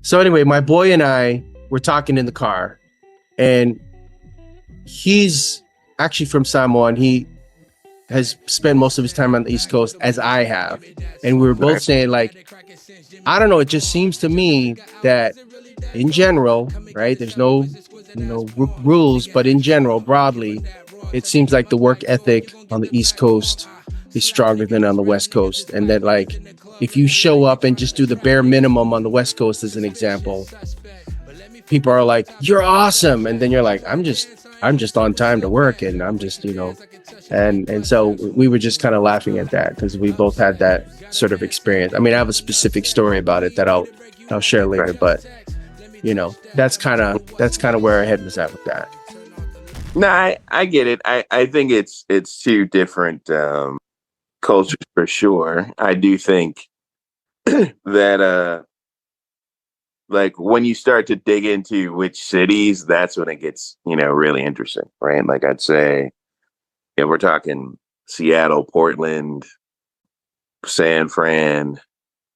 So anyway, my boy and I were talking in the car, and he's actually from Samoa, and he has spent most of his time on the East Coast, as I have. And we were both saying, like, I don't know, it just seems to me that in general, right, there's no rules, but in general, broadly, it seems like the work ethic on the East Coast is stronger than on the West Coast. And that, like, if you show up and just do the bare minimum on the West Coast, as an example, people are like, you're awesome. And then you're like, I'm just on time to work, and I'm just, and so we were just kind of laughing at that because we both had that sort of experience. I mean, I have a specific story about it that I'll share later, but that's kind of where our head was at with that. No, I get it. I think it's two different cultures for sure. I do think that like when you start to dig into which cities, that's when it gets, really interesting, right? Like I'd say, if we're talking Seattle, Portland, San Fran,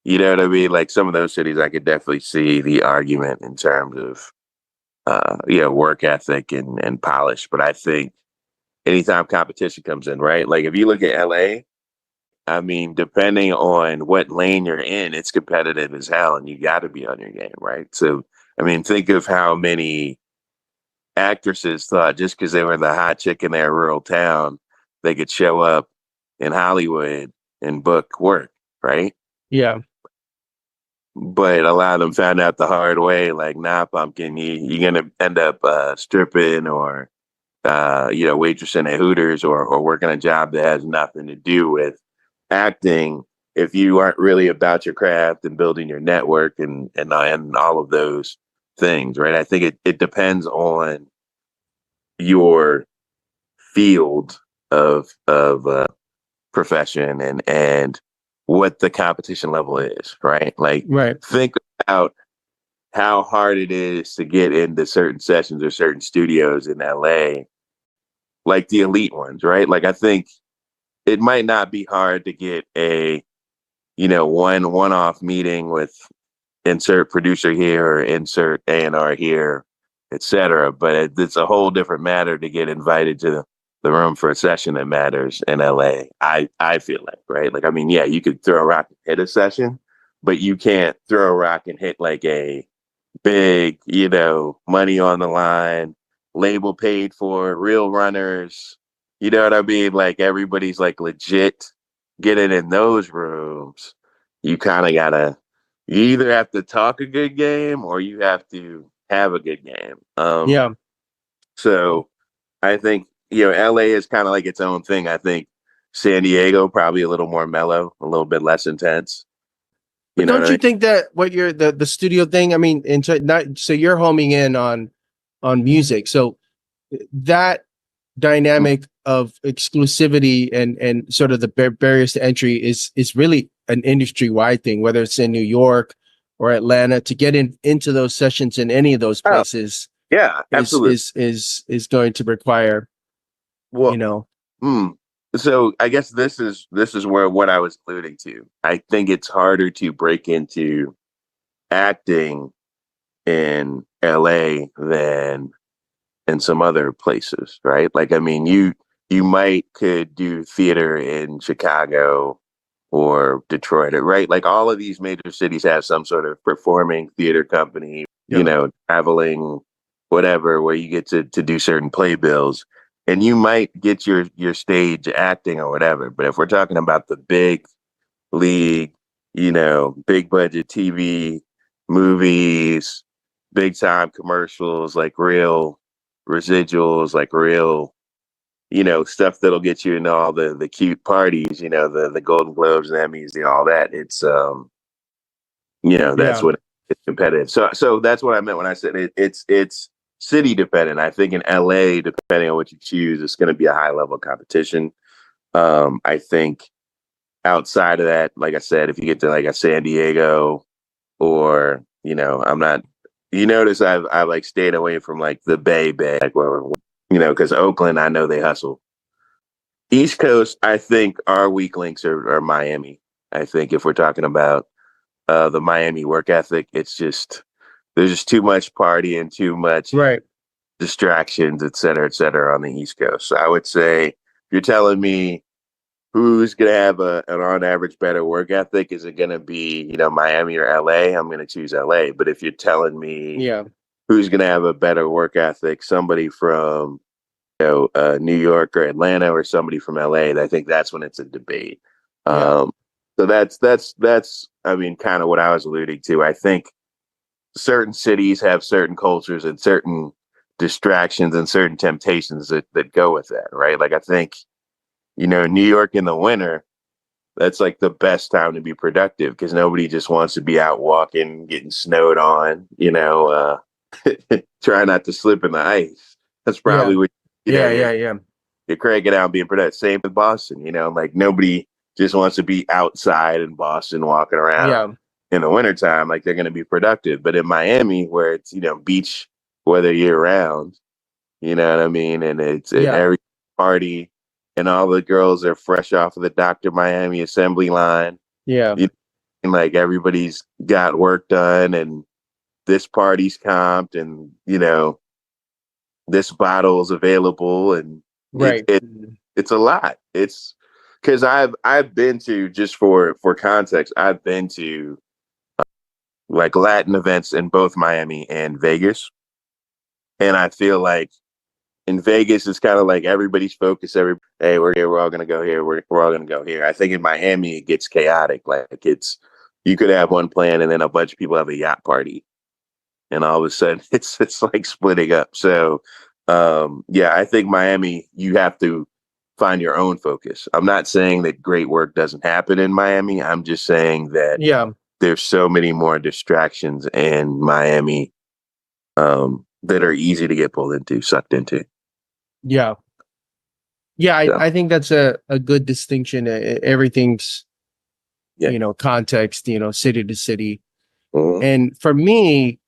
you know what I mean? Like some of those cities, I could definitely see the argument in terms of, work ethic and polish. But I think anytime competition comes in, right? Like if you look at LA, I mean, depending on what lane you're in, it's competitive as hell, and you got to be on your game, right? So, I mean, think of how many actresses thought just because they were the hot chick in their rural town, they could show up in Hollywood and book work, right? Yeah. But a lot of them found out the hard way, like, nah, pumpkin, you're going to end up stripping or, waitressing at Hooters or working a job that has nothing to do with acting if you aren't really about your craft and building your network and all of those things, right? I think it depends on your field of profession and what the competition level is, right? Like, right. Think about how hard it is to get into certain sessions or certain studios in LA, like the elite ones, right? Like, I think it might not be hard to get a, one-off meeting with insert producer here or insert A&R here, etc. But it's a whole different matter to get invited to the room for a session that matters in LA. I feel like, right? Like, I mean, yeah, you could throw a rock and hit a session, but you can't throw a rock and hit like a big, money on the line, label paid for, real runners. You know what I mean? Like everybody's like legit getting in those rooms. You kind of gotta, you either have to talk a good game or you have to have a good game. Yeah. So I think, LA is kind of like its own thing. I think San Diego probably a little more mellow, a little bit less intense. But don't you think that what you're the studio thing? I mean, so you're homing in on music, so that dynamic of exclusivity and sort of the barriers to entry is really an industry wide thing, whether it's in New York or Atlanta, to get into those sessions in any of those places. Yeah, absolutely. Is going to require, So I guess this is where what I was alluding to. I think it's harder to break into acting in LA than in some other places, right? Like, I mean, you could do theater in Chicago or Detroit, right? Like all of these major cities have some sort of performing theater company, traveling, whatever, where you get to do certain playbills. And you might get your stage acting or whatever. But if we're talking about the big league, big budget TV, movies, big time commercials, like real residuals, like real, stuff that'll get you into all the cute parties, the Golden Globes and Emmys and all that. It's, that's what it's competitive. So that's what I meant when I said it's city dependent. I think in LA, depending on what you choose, it's going to be a high level of competition. I think outside of that, like I said, if you get to like a San Diego or, I'm not, you notice I've like stayed away from like the Bay, like where, because Oakland, I know they hustle. East Coast, I think our weak links are Miami. I think if we're talking about the Miami work ethic, it's just there's just too much party and too much Right. distractions, et cetera, on the East Coast. So I would say, if you're telling me who's going to have an on average better work ethic, is it going to be, Miami or LA? I'm going to choose LA. But if you're telling me Yeah. who's going to have a better work ethic, somebody from New York or Atlanta or somebody from LA, I think that's when it's a debate. Yeah. So that's I mean, kind of what I was alluding to. I think certain cities have certain cultures and certain distractions and certain temptations that go with that, right? Like I think, New York in the winter, that's like the best time to be productive because nobody just wants to be out walking, getting snowed on, try not to slip in the ice. That's Yeah. probably what, Yeah. you're cranking out being productive. Same with Boston, like nobody just wants to be outside in Boston walking around Yeah. in the wintertime, like they're going to be productive. But in Miami, where it's, beach weather year round, you know what I mean? And it's in Yeah. every party and all the girls are fresh off of the Dr. Miami assembly line. Yeah. And like everybody's got work done and this party's comped and, this bottle's available and Right. it's a lot. It's because I've been to, just for context, I've been to like Latin events in both Miami and Vegas. And I feel like in Vegas, it's kind of like everybody's focused. Hey, we're here. We're all gonna go here. We're all gonna go here. I think in Miami it gets chaotic. Like you could have one plan and then a bunch of people have a yacht party, and all of a sudden it's like splitting up. So yeah, I think Miami, you have to find your own focus. I'm not saying that great work doesn't happen in Miami. I'm just saying that Yeah. there's so many more distractions in Miami that are easy to get sucked into. Yeah. Yeah. So, I think that's a good distinction. Everything's, yeah. Context, city to city. Mhm. And for me,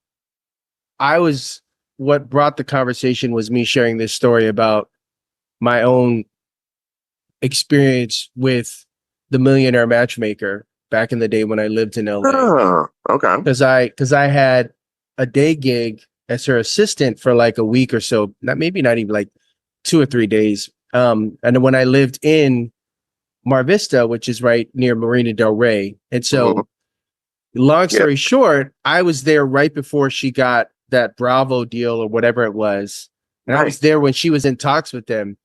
what brought the conversation was me sharing this story about my own experience with the Millionaire Matchmaker back in the day when I lived in LA. Oh, okay. Because I had a day gig as her assistant for like a week or so, not even like 2 or 3 days. And then when I lived in Mar Vista, which is right near Marina Del Rey. And so, long story short, I was there right before she got that Bravo deal or whatever it was. And I was there when she was in talks with them.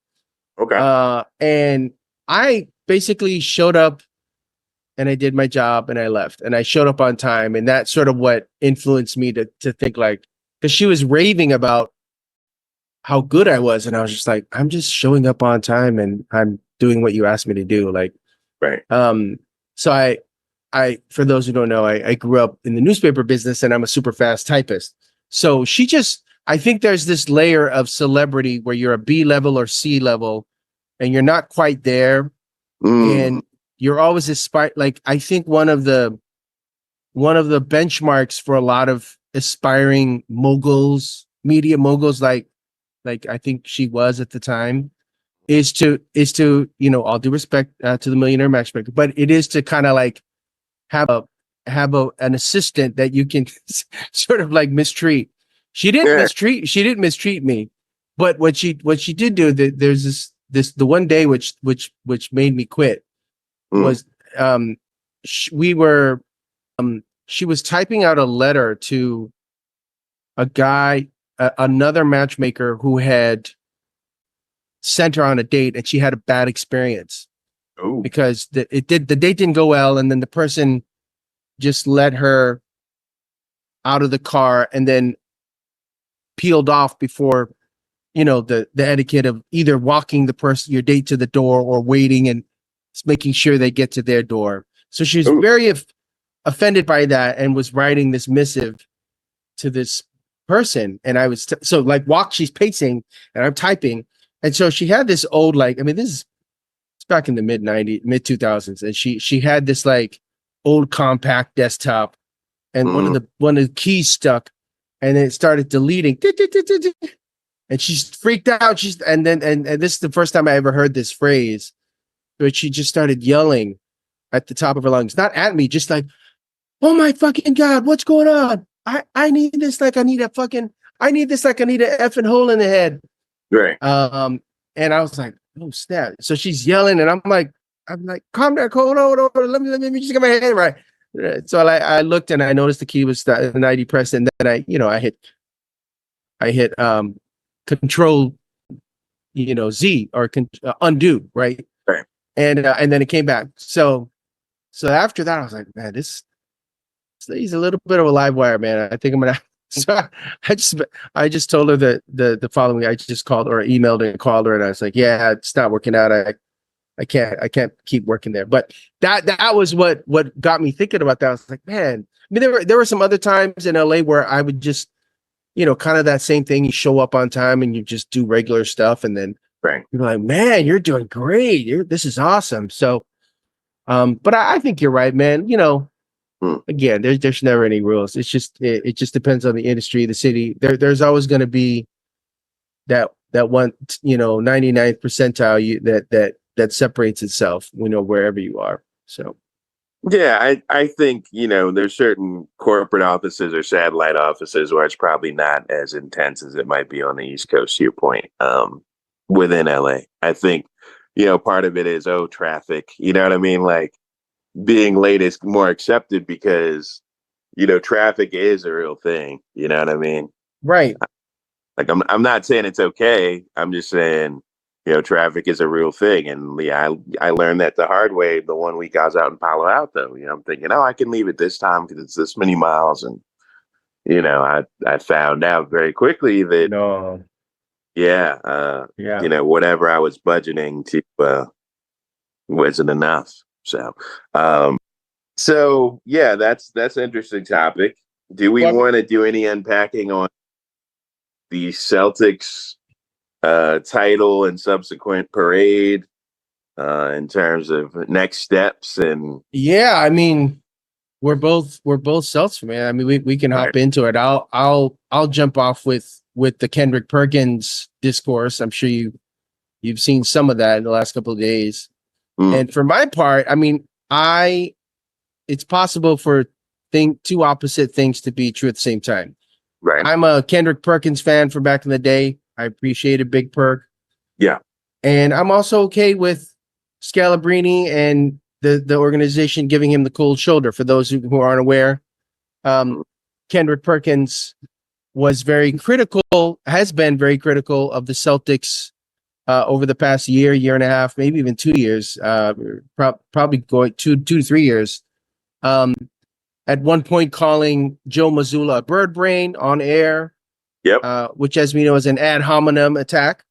Okay. And I basically showed up and I did my job and I left and I showed up on time. And that's sort of what influenced me to think like, because she was raving about how good I was. And I was just like, I'm just showing up on time and I'm doing what you asked me to do. Like, Right. So I, for those who don't know, I grew up in the newspaper business and I'm a super fast typist. So I think there's this layer of celebrity where you're a B level or C level and you're not quite there. And you're always aspiring. Like, I think one of the benchmarks for a lot of aspiring moguls, media moguls, like I think she was at the time, is to all due respect to the Millionaire Matchmaker, but it is to kind of like have an assistant that you can sort of like mistreat. She didn't mistreat me, but what she did do, there's the one day which made me quit was she was typing out a letter to a guy, another matchmaker who had sent her on a date and she had a bad experience because the date didn't go well. And then the person just let her out of the car and then peeled off before, the etiquette of either walking your date to the door or waiting and making sure they get to their door. So she was very offended by that and was writing this missive to this person. And I was, she's pacing and I'm typing. And so she had this old, it's back in the mid 2000s. And she had this like old compact desktop and one of the keys stuck and it started deleting. And she's freaked out. And this is the first time I ever heard this phrase, but she just started yelling at the top of her lungs, not at me, just like, oh my fucking God, what's going on? I need this like I need a fucking, I need this like I need an effing hole in the head. Right. And I was like, oh snap. So she's yelling and I'm like, calm down, hold on, let me just get my head right. So I looked and I noticed the key was 90 pressed, and then I hit control, Z or undo, right? Right. And then it came back. So after that, I was like, man, he's a little bit of a live wire, man. I think I'm gonna. So I just told her that the following. I just called or emailed and called her, and I was like, yeah, it's not working out. I can't keep working there. But that was what got me thinking about that. I was like, man. I mean, there were some other times in LA where I would just, kind of that same thing. You show up on time and you just do regular stuff, and then Right. you're like, man, you're doing great. This is awesome. So, but I think you're right, man. Again, there's never any rules. It's just it just depends on the industry, the city. There's always going to be that one 99th percentile that separates itself, wherever you are. So Yeah, I think, there's certain corporate offices or satellite offices where it's probably not as intense as it might be on the East Coast, to your point, within LA. I think, part of it is, traffic. You know what I mean? Like, being late is more accepted because, traffic is a real thing. You know what I mean? right. Like, I'm not saying it's okay. I'm just saying, traffic is a real thing. And yeah, I learned that the hard way the one week I was out in Palo Alto. I'm thinking, I can leave at this time because it's this many miles. And, I found out very quickly that, No. yeah, Yeah. whatever I was budgeting to wasn't enough. So yeah, that's an interesting topic. Do we want to do any unpacking on the Celtics title and subsequent parade in terms of next steps? And Yeah, I mean, we're both Celtics, man. I mean, we can hop into it. I'll jump off with the Kendrick Perkins discourse. I'm sure you've seen some of that in the last couple of days. And for my part, I mean, it's possible for two opposite things to be true at the same time. Right. I'm a Kendrick Perkins fan from back in the day. I appreciated Big Perk. Yeah. And I'm also okay with Scalabrini and the organization giving him the cold shoulder. For those who aren't aware, Kendrick Perkins has been very critical of the Celtics over the past year and a half, maybe even 2 years, probably going 2 to 3 years. At one point calling Joe Mazzulla a bird brain on air. Yep. Which, as we know, is an ad hominem attack.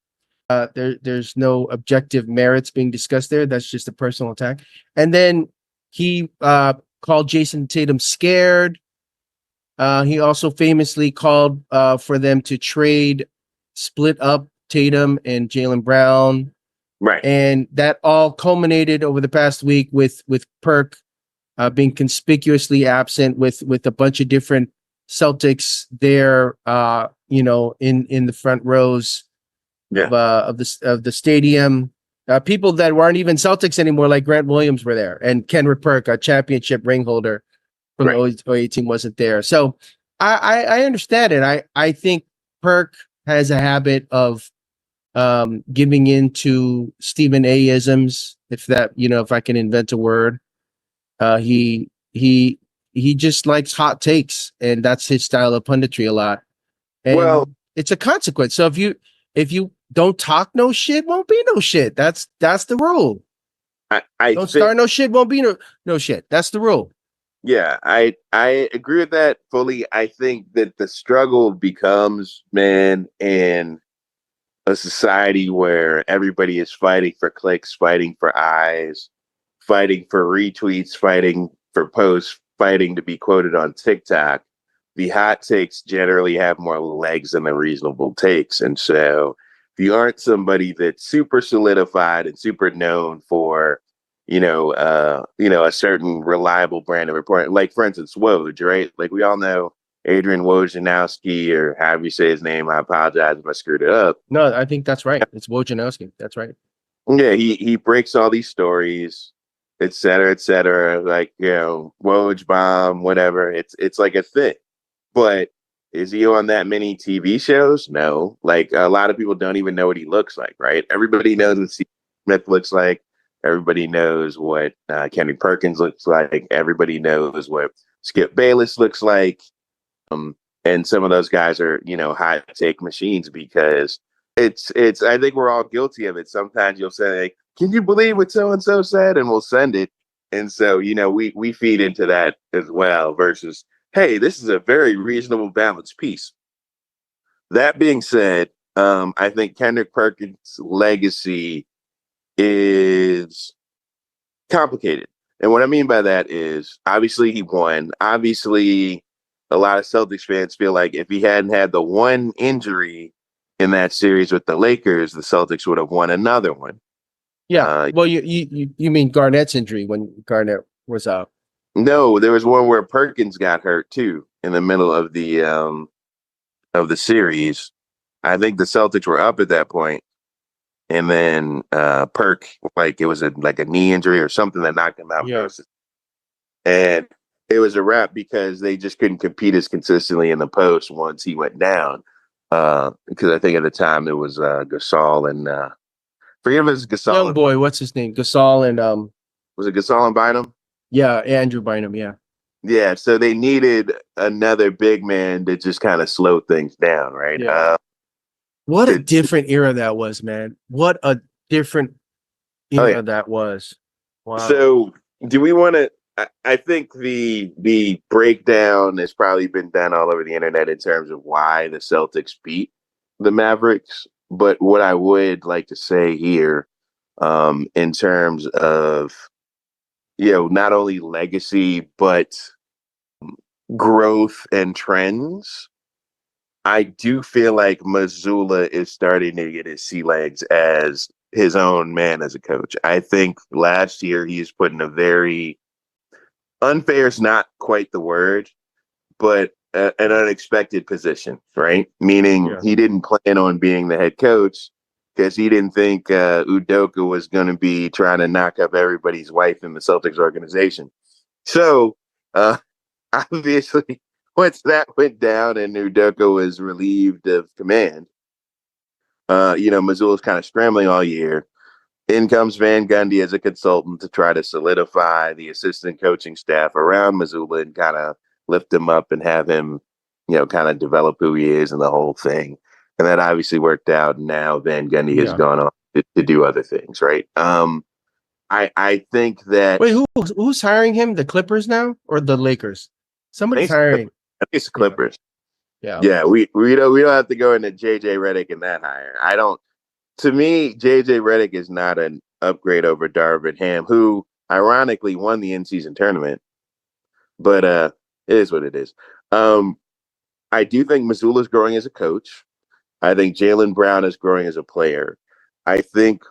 There's no objective merits being discussed there. That's just a personal attack. And then he called Jason Tatum scared. He also famously called for them to split up Tatum and Jaylen Brown. Right. And that all culminated over the past week with Perk being conspicuously absent with a bunch of different Celtics there, in the front rows of the stadium. People that weren't even Celtics anymore, like Grant Williams, were there, and Kendrick Perk, a championship ring holder from the 08 team, wasn't there. So I understand it. I think Perk has a habit of giving into Stephen A-isms, if I can invent a word. He just likes hot takes, and that's his style of punditry a lot. And it's a consequence. So if you don't talk no shit, won't be no shit. That's the rule. Don't start no shit, won't be no shit. That's the rule. Yeah, I agree with that fully. I think that the struggle becomes, man, in a society where everybody is fighting for clicks, fighting for eyes, fighting for retweets, fighting for posts, fighting to be quoted on TikTok. The hot takes generally have more legs than the reasonable takes. And so if you aren't somebody that's super solidified and super known for, a certain reliable brand of reporting, like for instance, Woj, right? Like we all know Adrian Wojnarowski, or however you say his name. I apologize if I screwed it up. No, I think that's right. It's Wojnarowski. That's right. Yeah, he breaks all these stories, et cetera, like, Woj bomb, whatever. It's like a thing. But is he on that many TV shows? No. Like a lot of people don't even know what he looks like, right? Everybody knows what Steve Smith looks like. Everybody knows what Kendrick Perkins looks like. Everybody knows what Skip Bayless looks like. And some of those guys are, high take machines because it's I think we're all guilty of it. Sometimes you'll say, like, can you believe what so and so said? And we'll send it. And so, we feed into that as well versus, hey, this is a very reasonable, balanced piece. That being said, I think Kendrick Perkins' legacy is complicated. And what I mean by that is obviously he won. Obviously, a lot of Celtics fans feel like if he hadn't had the one injury in that series with the Lakers, the Celtics would have won another one. Yeah. Well, you mean Garnett's injury when Garnett was out? No, there was one where Perkins got hurt too in the middle of the series. I think the Celtics were up at that point, and then Perk, like it was a knee injury or something that knocked him out. Yeah. And it was a wrap because they just couldn't compete as consistently in the post once he went down. Because I think at the time it was Gasol and forget if it was Gasol. Young boy, what's his name? Gasol and was it Gasol and Bynum? Yeah, Andrew Bynum. Yeah. Yeah. So they needed another big man to just kind of slow things down, right? Yeah. What a different era that was, man. What a different era that was. Wow. So do we want to? I think the breakdown has probably been done all over the internet in terms of why the Celtics beat the Mavericks. But what I would like to say here, in terms of, not only legacy, but growth and trends, I do feel like Mazzulla is starting to get his sea legs as his own man as a coach. I think last year he's put in a very unfair is not quite the word, but an unexpected position, right? Meaning he didn't plan on being the head coach because he didn't think Udoka was going to be trying to knock up everybody's wife in the Celtics organization. So obviously, once that went down and Udoka was relieved of command, Mazzulla's kind of scrambling all year. In comes Van Gundy as a consultant to try to solidify the assistant coaching staff around Mazzulla and kind of lift him up and have him, kind of develop who he is and the whole thing. And that obviously worked out. And now Van Gundy has gone on to do other things, right? I think that. Wait, who's hiring him? The Clippers now or the Lakers? Somebody's hiring. I think it's the Clippers. Yeah. We don't have to go into JJ Redick and that hire. To me, JJ Redick is not an upgrade over Darvin Ham, who ironically won the in-season tournament. But it is what it is. I do think Mazzulla is growing as a coach. I think Jaylen Brown is growing as a player. I think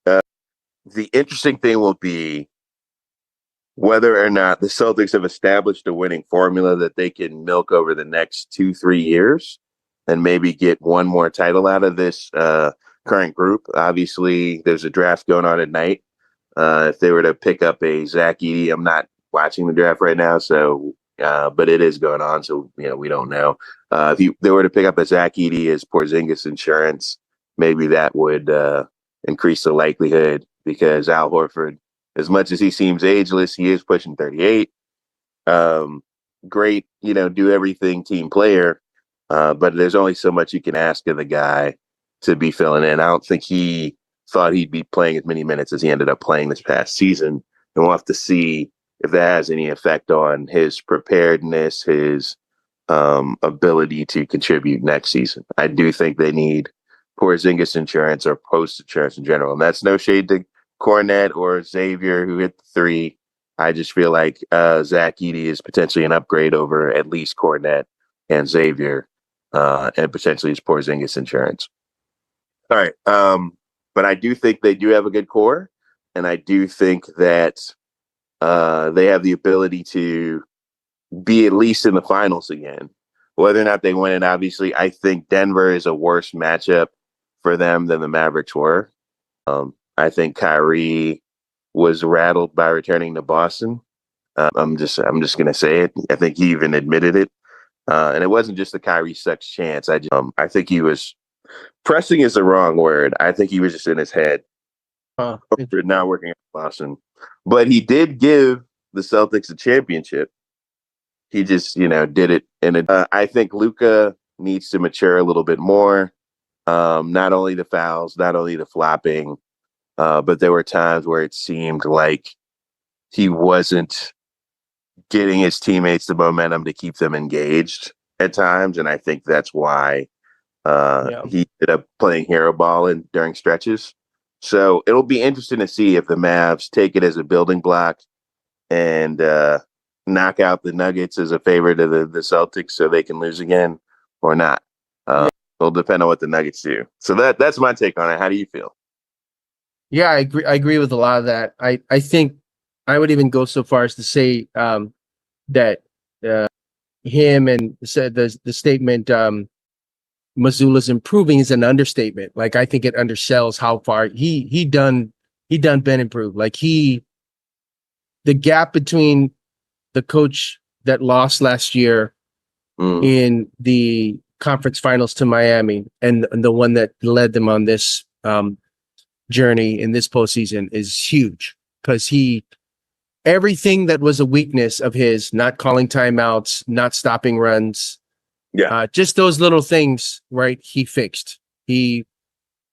the interesting thing will be whether or not the Celtics have established a winning formula that they can milk over the next 2-3 years and maybe get one more title out of this current group. Obviously, there's a draft going on at night. If they were to pick up a Zach Edey, I'm not watching the draft right now, so but it is going on, so we don't know. If they were to pick up a Zach Edey as Porzingis insurance, maybe that would increase the likelihood because Al Horford, as much as he seems ageless, he is pushing 38. Great, do everything team player, but there's only so much you can ask of the guy to be filling in. I don't think he thought he'd be playing as many minutes as he ended up playing this past season. And we'll have to see if that has any effect on his preparedness, his ability to contribute next season. I do think they need Porzingis insurance or post insurance in general. And that's no shade to Cornette or Xavier who hit the three. I just feel like Zach Edey is potentially an upgrade over at least Cornette and Xavier and potentially his Porzingis insurance. All right. But I do think they do have a good core, and I do think that they have the ability to be at least in the finals again. Whether or not they win it, obviously, I think Denver is a worse matchup for them than the Mavericks were. I think Kyrie was rattled by returning to Boston. I'm just going to say it. I think he even admitted it. And it wasn't just the Kyrie sucks chance. I think he was pressing is the wrong word. I think he was just in his head for not working at Boston. But he did give the Celtics a championship. He just, did it. And I think Luka needs to mature a little bit more. Not only the fouls, not only the flopping, but there were times where it seemed like he wasn't getting his teammates the momentum to keep them engaged at times. And I think that's why he ended up playing hero ball during stretches. So it'll be interesting to see if the Mavs take it as a building block and knock out the Nuggets as a favor to the Celtics so they can lose again or not. It'll depend on what the Nuggets do. So that's my take on it. How do you feel? Yeah, I agree with a lot of that. I think I would even go so far as to say that him and said the statement Missoula's improving is an understatement. Like, I think it undersells how far he done been improved. Like, the gap between the coach that lost last year in the conference finals to Miami and the one that led them on this journey in this postseason is huge, because everything that was a weakness of his, not calling timeouts, not stopping runs, just those little things, right? He fixed. He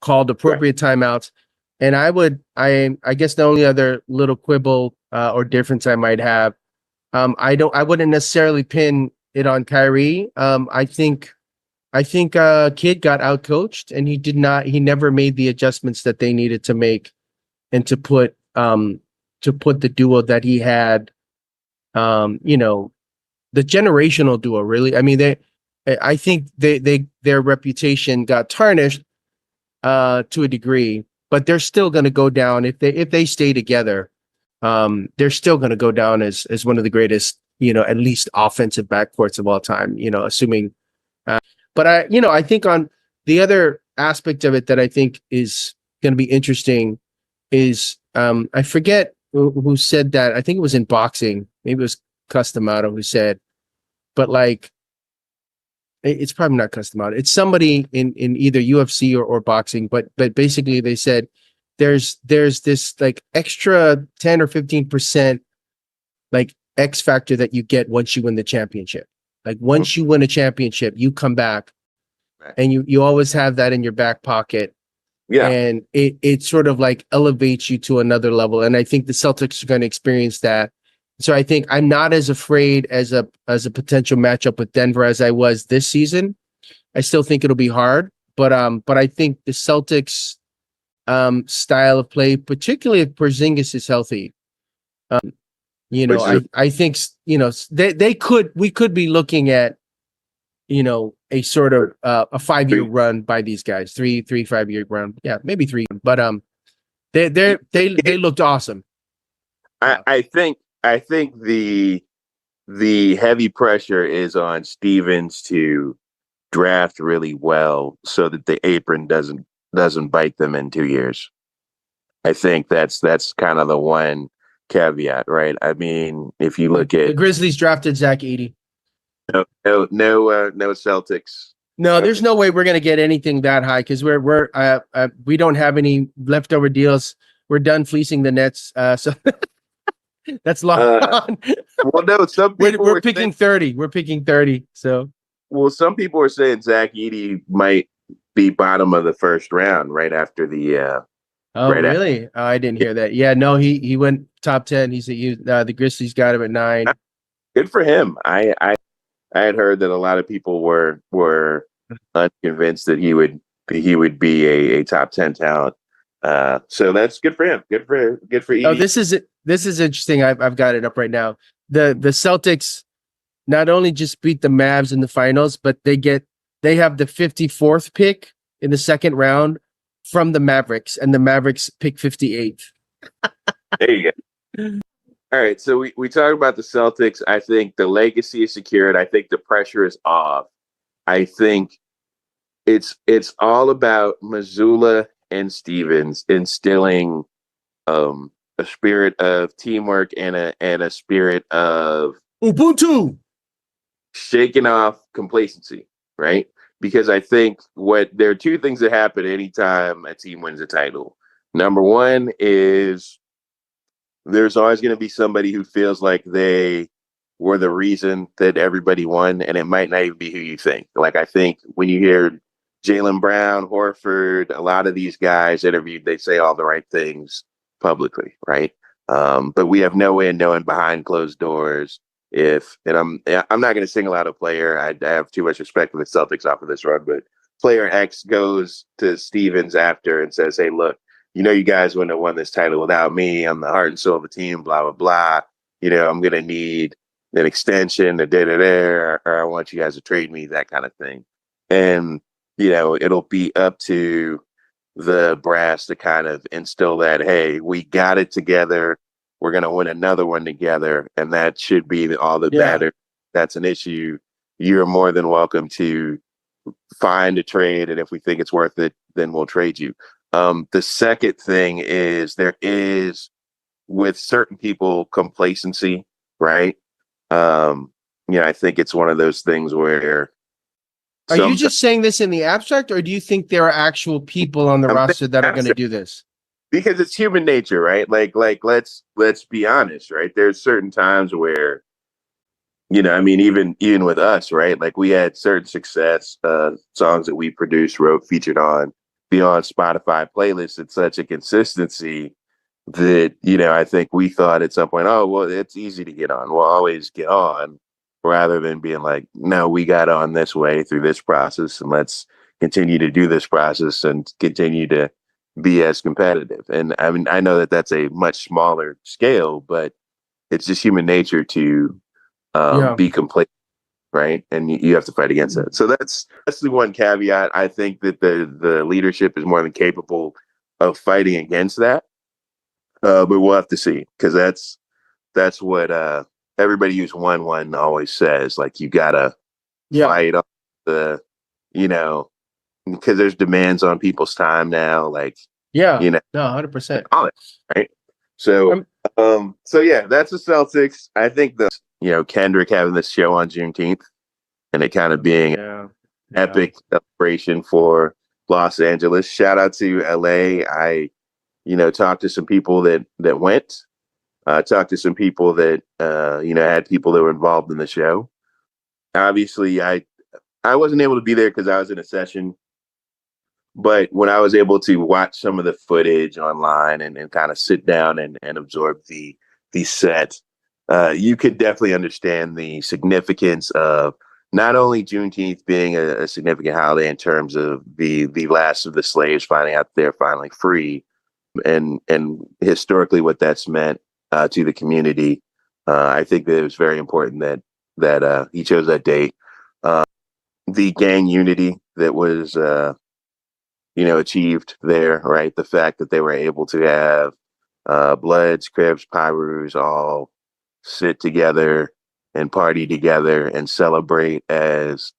called appropriate timeouts. And I guess the only other little quibble or difference I might have, I wouldn't necessarily pin it on Kyrie. I think Kid got outcoached, and he never made the adjustments that they needed to make and to put the duo that he had, the generational duo, really. I mean, I think their reputation got tarnished to a degree, but they're still going to go down if they stay together. They're still going to go down as one of the greatest, at least offensive backcourts of all time. Assuming. But I think on the other aspect of it that I think is going to be interesting is I forget who said that. I think it was in boxing. Maybe it was Customato who said, but like, it's probably not Customato. It's somebody in either UFC or boxing. But basically they said there's this like extra 10 or 15% like X factor that you get once you win the championship. Like, once you win a championship, you come back and you always have that in your back pocket. Yeah. And it sort of like elevates you to another level. And I think the Celtics are going to experience that. So I think I'm not as afraid as a potential matchup with Denver as I was this season. I still think it'll be hard, but I think the Celtics style of play, particularly if Porzingis is healthy, I think, we could be looking at, a sort of a 5-year run by these guys, 5-year run. Yeah, maybe 3. But they looked awesome. I think the heavy pressure is on Stevens to draft really well so that the apron doesn't bite them in 2 years. I think that's kind of the one caveat, right? I mean, if you look at the Grizzlies drafted Zach Edey. No Celtics. No, there's no way we're gonna get anything that high, because we don't have any leftover deals. We're done fleecing the Nets, so that's locked on. Well, no, some people we're picking 30. We're picking 30. So, well, some people are saying Zach Edey might be bottom of the first round right after the. Really? Oh, I didn't hear that. Yeah, no, he went top 10. He said the Grizzlies got him at 9. Good for him. I had heard that a lot of people were unconvinced that he would be a top 10 talent. So that's good for him. Good for Edey. Oh, this is interesting. I've got it up right now. The Celtics not only just beat the Mavs in the finals, but they have the 54th pick in the second round from the Mavericks, and the Mavericks pick 58th. There you go. All right, so we talked about the Celtics. I think the legacy is secured. I think the pressure is off. I think it's all about Mazzulla and Stevens instilling a spirit of teamwork and a spirit of Ubuntu. shaking off complacency, right? Because I think there are two things that happen anytime a team wins a title. Number one is there's always going to be somebody who feels like they were the reason that everybody won, and it might not even be who you think. Like, I think when you hear Jaylen Brown, Horford, a lot of these guys interviewed, they say all the right things publicly, right? But we have no way of knowing behind closed doors and I'm not going to single out a player. I have too much respect for the Celtics off of this run, but player X goes to Stevens after and says, "Hey, look, you guys wouldn't have won this title without me. I'm the heart and soul of the team, blah, blah, blah. I'm going to need an extension, a da-da-da, or I want you guys to trade me," that kind of thing. And, it'll be up to the brass to kind of instill that, hey, we got it together. We're going to win another one together. And that should be all the better. That's an issue. You're more than welcome to find a trade. And if we think it's worth it, then we'll trade you. The second thing is there is, with certain people, complacency, right? I think it's one of those things where. Are you just saying this in the abstract, or do you think there are actual people on the roster that are going to do this? Because it's human nature, right? Like let's be honest, right? There's certain times where, even with us, right? Like, we had certain success songs that we produced, wrote, featured on beyond Spotify playlists at such a consistency that, I think we thought at some point, oh, well, it's easy to get on. We'll always get on, rather than being like, no, we got on this way through this process, and let's continue to do this process and continue to be as competitive. And I mean, I know that that's a much smaller scale, but it's just human nature to be complacent, right? And you have to fight against that. So that's the one caveat. I think that the leadership is more than capable of fighting against that. But we'll have to see, because that's what everybody who's won always says. Like, you gotta fight off the, because there's demands on people's time now. Like, no, 100%. Right. So, that's the Celtics. I think Kendrick having this show on Juneteenth, and it kind of being epic celebration for Los Angeles. Shout out to LA. I, talked to some people that went. Talked to some people that had people that were involved in the show. Obviously, I wasn't able to be there because I was in a session. But when I was able to watch some of the footage online and kind of sit down and absorb the set, you could definitely understand the significance of not only Juneteenth being a significant holiday in terms of the last of the slaves finding out they're finally free, and historically what that's meant to the community. I think that it was very important that he chose that date. The gang unity that was achieved there, right? The fact that they were able to have Bloods, Crips, Pyrus all sit together and party together and celebrate as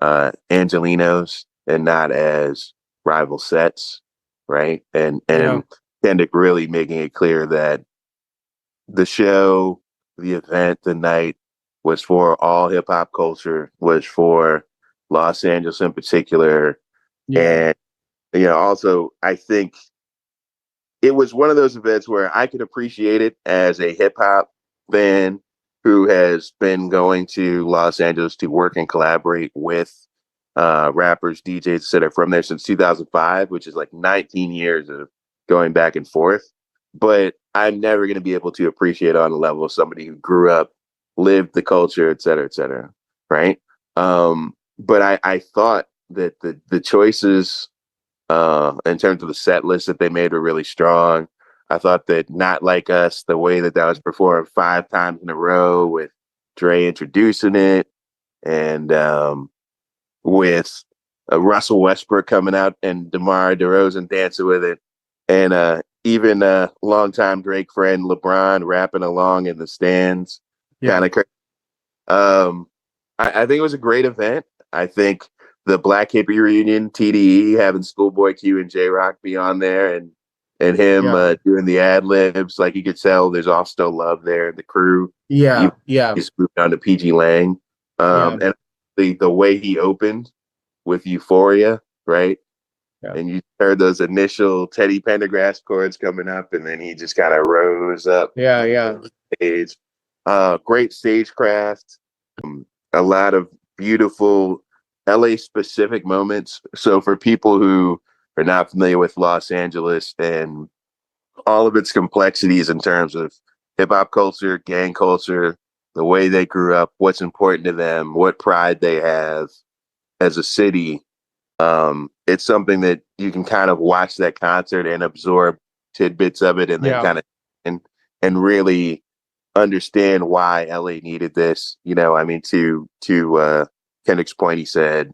Angelinos and not as rival sets, right? And Kendrick really making it clear that the show, the event, the night was for all hip hop culture, was for Los Angeles in particular. And also, I think it was one of those events where I could appreciate it as a hip hop fan who has been going to Los Angeles to work and collaborate with rappers, DJs, etc. from there since 2005, which is like 19 years of going back and forth. But I'm never going to be able to appreciate it on the level of somebody who grew up, lived the culture, et cetera, right? But I thought that the choices in terms of the set list that they made were really strong. I thought that Not Like Us, the way that was performed 5 times in a row with Dre introducing it, and with Russell Westbrook coming out and DeMar DeRozan dancing with it, and even longtime Drake friend LeBron rapping along in the stands. Kind of crazy. I think it was a great event. I think the Black Hippie Reunion, TDE, having Schoolboy Q and J-Rock be on there, and him doing the ad libs, like you could tell there's also love there. The crew, he's moved on to PG Lang. Yeah. And the way he opened with Euphoria, right? Yeah. And you heard those initial Teddy Pendergrass chords coming up, and then he just kind of rose up. Yeah. Yeah. Stage. Great stagecraft. A lot of beautiful LA specific moments. So for people who are not familiar with Los Angeles and all of its complexities in terms of hip hop culture, gang culture, the way they grew up, what's important to them, what pride they have as a city. It's something that you can kind of watch that concert and absorb tidbits of it, and then Yeah. kind of and really understand why LA needed this. You know, I mean, to Kendrick's point, he said,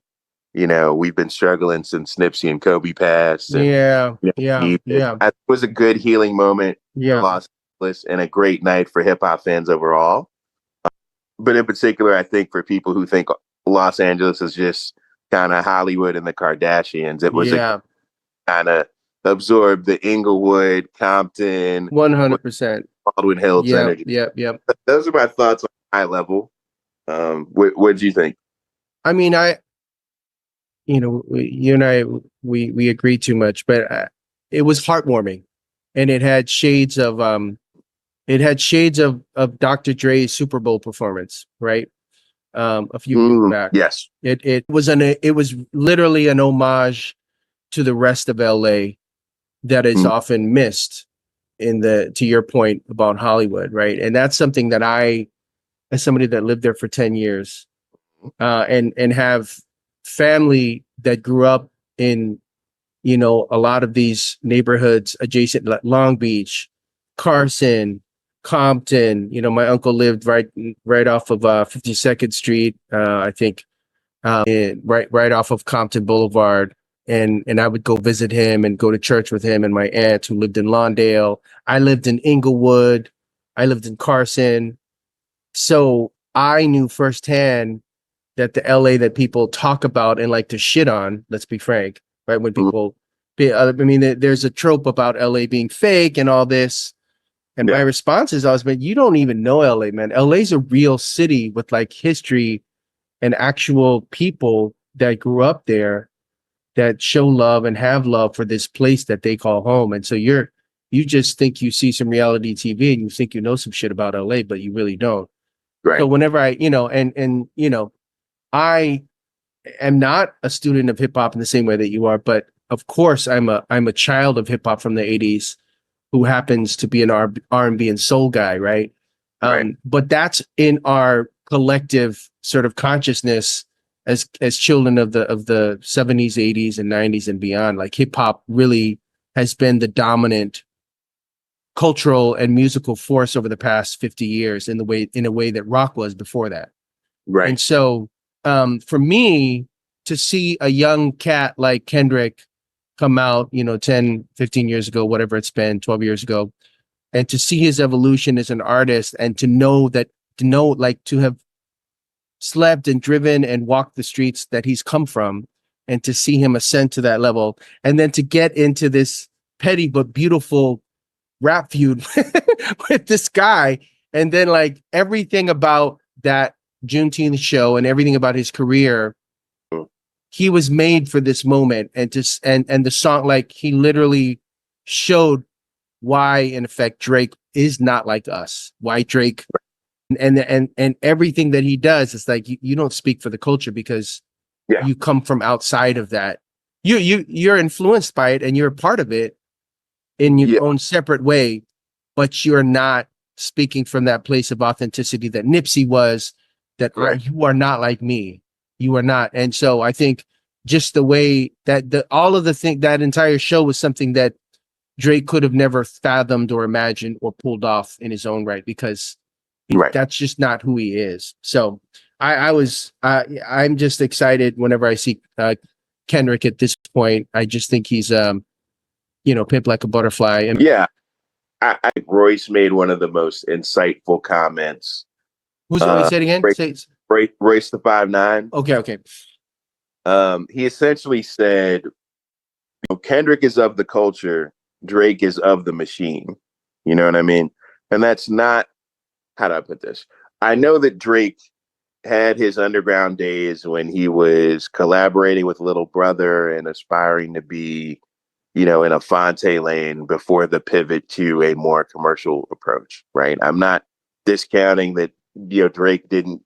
you know, we've been struggling since Nipsey and Kobe passed, and Yeah. you know, Yeah. Yeah. it was a good healing moment for Yeah. Los Angeles and a great night for hip hop fans overall. But in particular, I think for people who think Los Angeles is just kind of Hollywood and the Kardashians, it was a Yeah. kind of absorb the Inglewood, Compton, 100%. Baldwin Hills Yep. energy. Yep. Yep. Those are my thoughts on high level. What do you think? I mean, you and I, we agree too much, but it was heartwarming, and it had shades of Dr. Dre's Super Bowl performance, right? A few years back. Yes. It was literally an homage to the rest of LA that is often missed to your point about Hollywood, right? And that's something that I, as somebody that lived there for 10 years, and have family that grew up in, a lot of these neighborhoods adjacent, like Long Beach, Carson, Compton. My uncle lived right off of 52nd Street, I think, right off of Compton Boulevard. And I would go visit him and go to church with him and my aunt who lived in Lawndale. I lived in Inglewood. I lived in Carson. So I knew firsthand that the LA that people talk about and like to shit on, let's be frank, right? When people, there's a trope about LA being fake and all this. And my response is always been, you don't even know LA, man. LA's a real city with like history and actual people that grew up there that show love and have love for this place that they call home. And so you just think you see some reality TV and you think you know some shit about LA, but you really don't. Right. So whenever I am not a student of hip hop in the same way that you are, but of course I'm a child of hip hop from the 80s who happens to be an R&B and soul guy, right? But that's in our collective sort of consciousness as children of the 70s, 80s, and 90s and beyond. Like hip hop really has been the dominant cultural and musical force over the past 50 years in a way that rock was before that. Right. And so for me to see a young cat like Kendrick come out, 10, 15 years ago, whatever it's been, 12 years ago, and to see his evolution as an artist and to have slept and driven and walked the streets that he's come from, and to see him ascend to that level, and then to get into this petty but beautiful rap feud with this guy, and then like everything about that Juneteenth show and everything about his career, he was made for this moment, and the song, like he literally showed why in effect Drake is not like us, why Drake and everything that he does is like you don't speak for the culture because you come from outside of that. You're influenced by it and you're a part of it in your own separate way, but you're not speaking from that place of authenticity that Nipsey was, that you are not like me. You are not. And so I think just the way that that entire show was something that Drake could have never fathomed or imagined or pulled off in his own right, because that's just not who he is. So I'm just excited whenever I see Kendrick at this point. I just think he's pimp like a butterfly. And I think Royce made one of the most insightful comments. Who's say it again? Royce the 5'9". Okay. He essentially said, Kendrick is of the culture, Drake is of the machine. You know what I mean? And that's not, how do I put this? I know that Drake had his underground days when he was collaborating with Little Brother and aspiring to be, in a Fonte lane before the pivot to a more commercial approach, right? I'm not discounting that, Drake didn't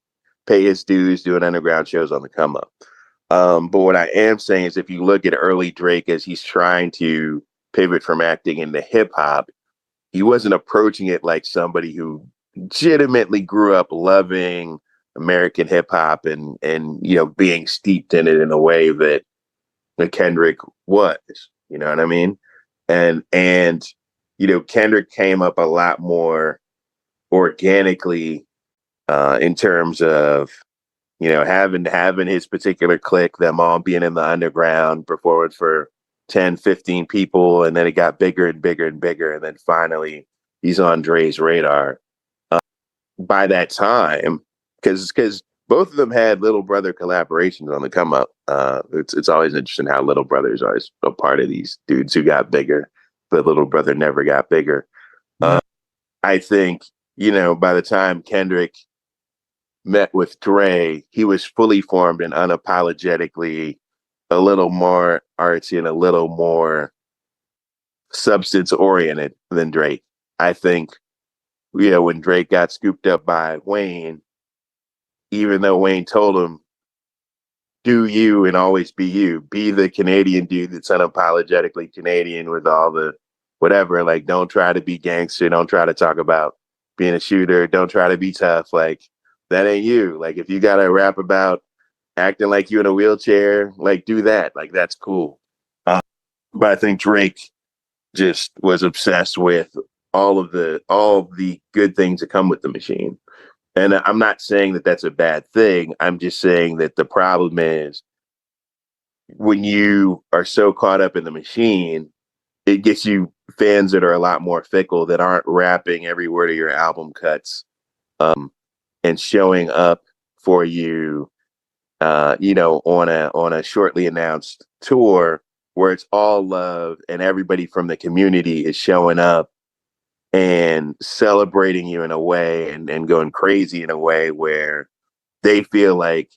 pay his dues doing underground shows on the come up. But what I am saying is if you look at early Drake as he's trying to pivot from acting into hip hop, he wasn't approaching it like somebody who legitimately grew up loving American hip hop and being steeped in it in a way that Kendrick was. You know what I mean? And Kendrick came up a lot more organically in terms of having his particular clique, them all being in the underground, performing for 10, 15 people, and then it got bigger and bigger and bigger, and then finally he's on Dre's radar. By that time, because both of them had Little Brother collaborations on the come up. It's always interesting how Little Brother is always a part of these dudes who got bigger, but Little Brother never got bigger. I think, by the time Kendrick met with Dre, he was fully formed and unapologetically a little more artsy and a little more substance oriented than Drake. I think, when Drake got scooped up by Wayne, even though Wayne told him, do you and always be you, be the Canadian dude that's unapologetically Canadian with all the whatever, like, don't try to be gangster, don't try to talk about being a shooter, don't try to be tough, like, that ain't you. Like, if you gotta rap about acting like you in a wheelchair, like, do that, like, that's cool. But I think Drake just was obsessed with all the good things that come with the machine. And I'm not saying that that's a bad thing. I'm just saying that the problem is when you are so caught up in the machine, it gets you fans that are a lot more fickle, that aren't rapping every word of your album cuts, and showing up for you, on a shortly announced tour where it's all love and everybody from the community is showing up and celebrating you in a way and going crazy in a way where they feel like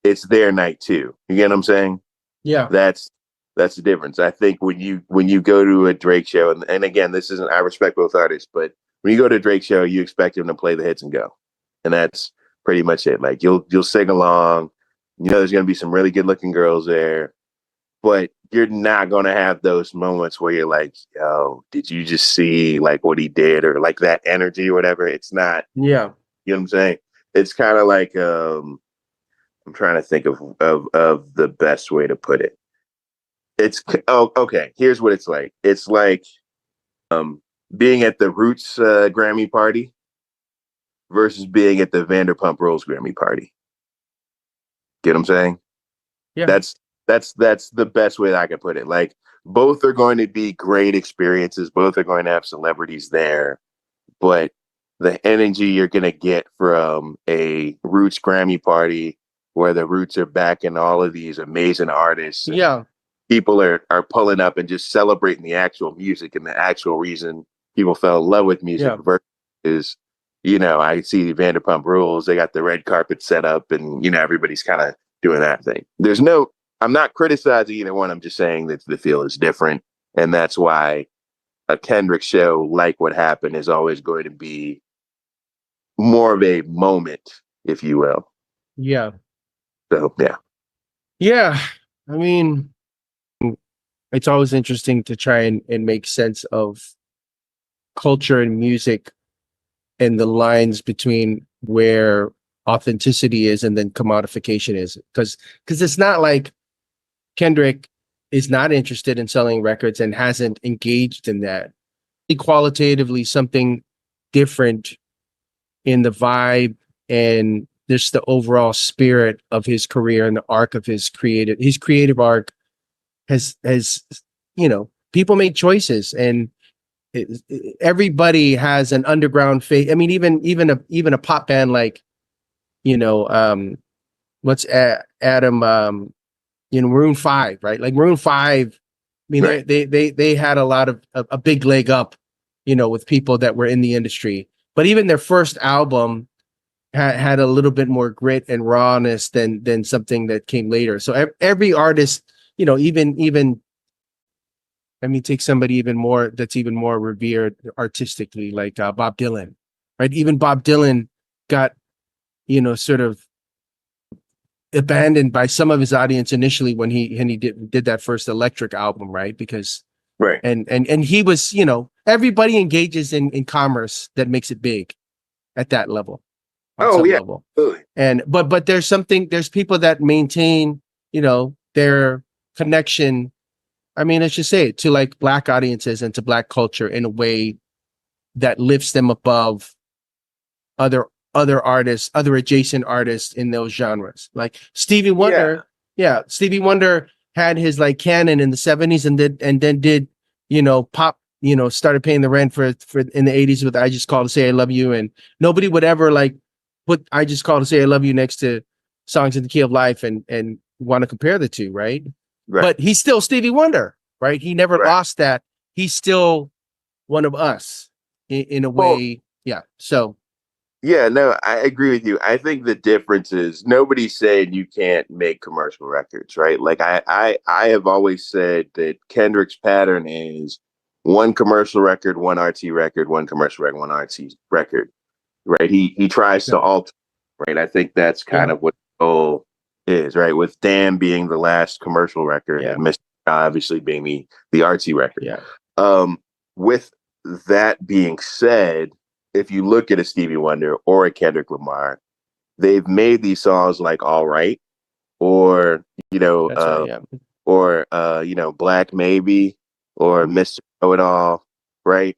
it's their night too. You get what I'm saying? Yeah. That's the difference. I think when you go to a Drake show, and again, this isn't, I respect both artists, but when you go to a Drake show, you expect him to play the hits and go. And that's pretty much it. Like, you'll sing along, there's gonna be some really good looking girls there, but you're not going to have those moments where you're like, yo, did you just see like what he did, or like that energy or whatever? It's not, Yeah. you know what I'm saying? It's kind of like, I'm trying to think of the best way to put it. It's, okay, here's what it's like. It's like being at the Roots Grammy party versus being at the Vanderpump Rules Grammy party. Get what I'm saying? Yeah. That's the best way that I can put it. Like, both are going to be great experiences. Both are going to have celebrities there, but the energy you're going to get from a Roots Grammy party where the Roots are backing all of these amazing artists. Yeah. People are pulling up and just celebrating the actual music and the actual reason people fell in love with music, versus, I see Vanderpump Rules, they got the red carpet set up and, everybody's kind of doing that thing. I'm not criticizing either one. I'm just saying that the feel is different. And that's why a Kendrick show, like what happened, is always going to be more of a moment, if you will. Yeah. So, yeah. Yeah. I mean, it's always interesting to try and make sense of culture and music and the lines between where authenticity is and then commodification is. Because it's not like Kendrick is not interested in selling records and hasn't engaged in that. Qualitatively, something different in the vibe and just the overall spirit of his career and the arc of his creative arc has people make choices, and everybody has an underground phase. I mean, even a pop band like, what's Adam, Maroon 5, right? Like Maroon 5, I mean, right. they had a lot of a big leg up, with people that were in the industry. But even their first album, had a little bit more grit and rawness than something that came later. So every artist, you know, even I mean, take somebody even more that's even more revered artistically, like Bob Dylan, right? Even Bob Dylan got, you know, sort of abandoned by some of his audience initially when he did that first Electric album, right? Because Right. and he was, you know, everybody engages in commerce that makes it big at that level, on Oh some yeah. level. Absolutely. And but there's people that maintain, you know, their connection. I mean, let's just say it, to like Black audiences and to Black culture in a way that lifts them above other artists, other adjacent artists in those genres. Like Stevie Wonder, yeah, Stevie Wonder had his like canon in the 70s and then did, you know, pop, you know, started paying the rent for in the 80s with I Just Called to Say I Love You, and nobody would ever like put I Just Called to Say I Love You next to Songs in the Key of Life and want to compare the two, right? Right. But he's still Stevie Wonder, right? He never Right. lost that. He's still one of us in a way. Yeah. So Yeah, no, I agree with you. I think the difference is nobody's saying you can't make commercial records, right? Like I have always said that Kendrick's pattern is one commercial record, one RT record, one commercial record, one RT record, right? He tries to alter, right? I think that's kind of what the goal is, right? With Damn being the last commercial record and Mr. obviously being the RT record. Yeah. With that being said, if you look at a Stevie Wonder or a Kendrick Lamar, they've made these songs like All Right, or you know, or you know, Black Maybe, or Mr. Know It All, right?